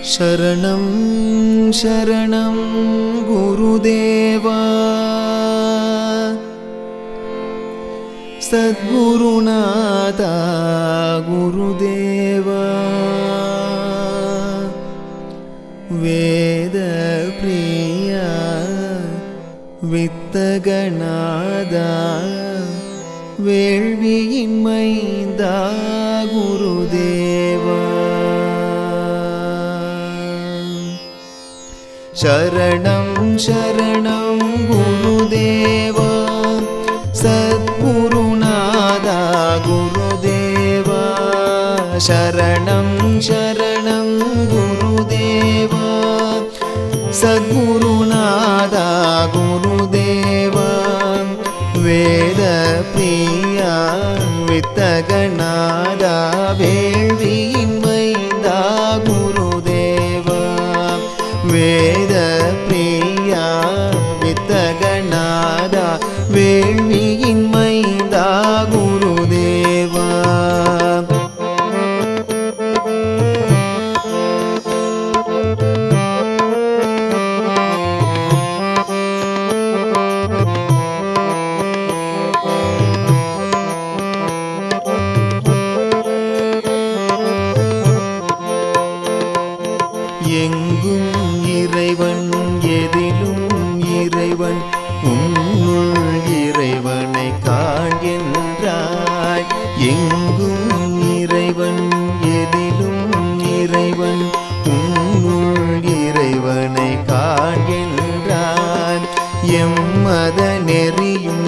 शरणं शरणं गुरुदेवा सद्गुरुनाथा गुरुदेवा वेदप्रिया वित्तगनादा वेள்வியின் மைந்தா गुरुदेवा शरणं शरणं गुरुदेवा सद्गुरुनाथा गुरुदेवा शरणं शरणं गुरुदेवा सद्गुरुनाथा गुरुदेवा वेदप्रिया वित्तगनादा वेள்வியின் மைந்தா गुरुदेवा वेदप्रिया वित्तगनादा वेள்வியின் மைந்தா गुरुदेवा எங்கும் இறைவன் எதிலும் இறைவன் உன்னுள் இறைவனை காண்கின்றாய் எங்கும் இறைவன் எதிலும் இறைவன் உன்னுள் இறைவனை காண்கின்றாய் எம்மத நெறியும்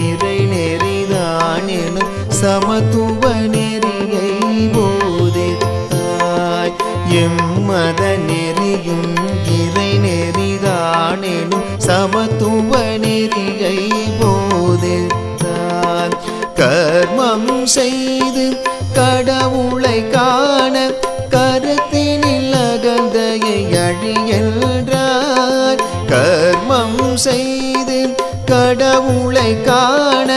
இறை நெறிதான் எனும் சமத்துவ நெறியை போதித்தாய் எம்மத நெறியும் இறை நெறிதானெனும் சமத்துவ நெறியை போதித்தார் கர்மம் செய்து கடவுளை காண கருத்தினில் அகந்தையை அழியென்றார் கர்மம் செய்து கடவுளை காண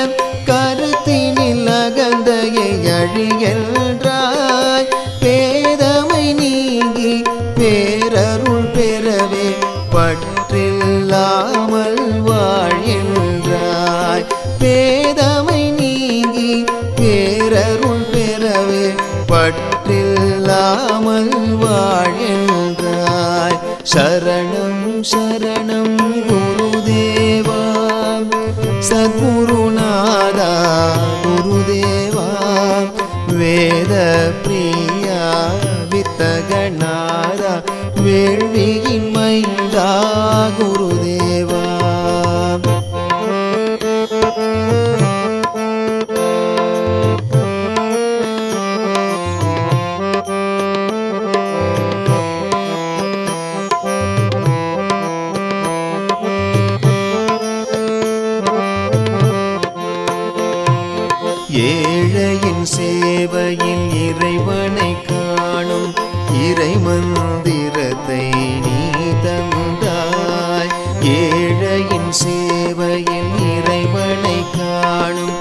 கருத்தினில் அகந்தையை அழியென்றார் பேதமை நீங்கி பேரருள் பெறவே பற்றில்லாமல் வாழ்கின்றாய் பேதமை நீங்கி பேரருள் பெறவே பற்றில்லாமல் வாழ்கின்றாய் சரணம் சரணம் குருதேவா சத்குருநாதா குருதேவா வேதப்ரியா வித்தகநாதா வேள்வியின் மைந்தா குருதேவா ஏழையின் சேவையில் இறைவனை காணும் இறை மந்திரத்தை நீ தந்தாய் ஏழையின் சேவையில் இறைவனை காணும்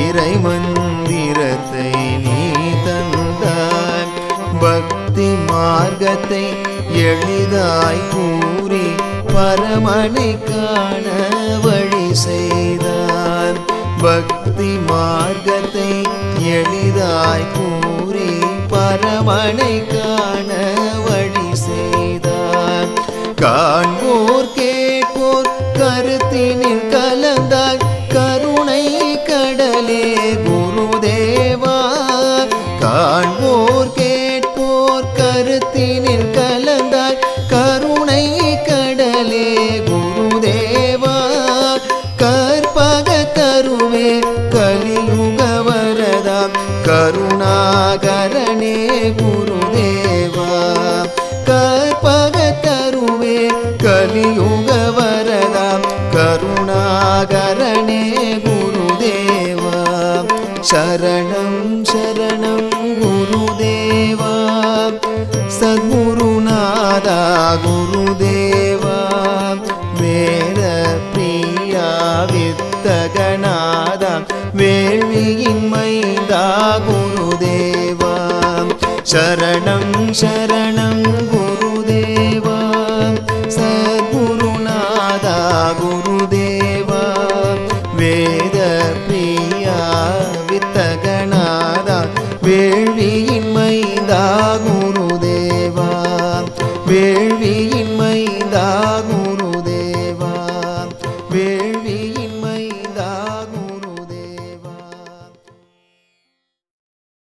இறை மந்திரத்தை நீ தந்தாய் பக்தி மார்க்கத்தை எளிதாய் கூறி பரமனை காண வழி செய்தார் பக்தி மார்க்கத்தை எளிதாய் கூறி பரமனை காண வழி செய்தார் காண்போர் கேட்போர் கருத்தினில் கலந்தாய் கருணை கடலே குருதேவா காண்போர் கேட்போர் கருத்தினில் கலந்தாய் கருணை கடலே குருதேவா கற்பக தருவே கலியுக வரதாம் கருணாகரனே குருதேவா கற்பக தருவே கலியுக வரதாம் கருணாகரனே குருதேவா சரணம் சரணம் குருதேவா சத்குருநாதா குருதேவா வேதப்ரியா வித்தகநாதா வேள்வியின் மைந்தா குருதேவா शरणं शरणं गुरुदेवा சித்தகநாத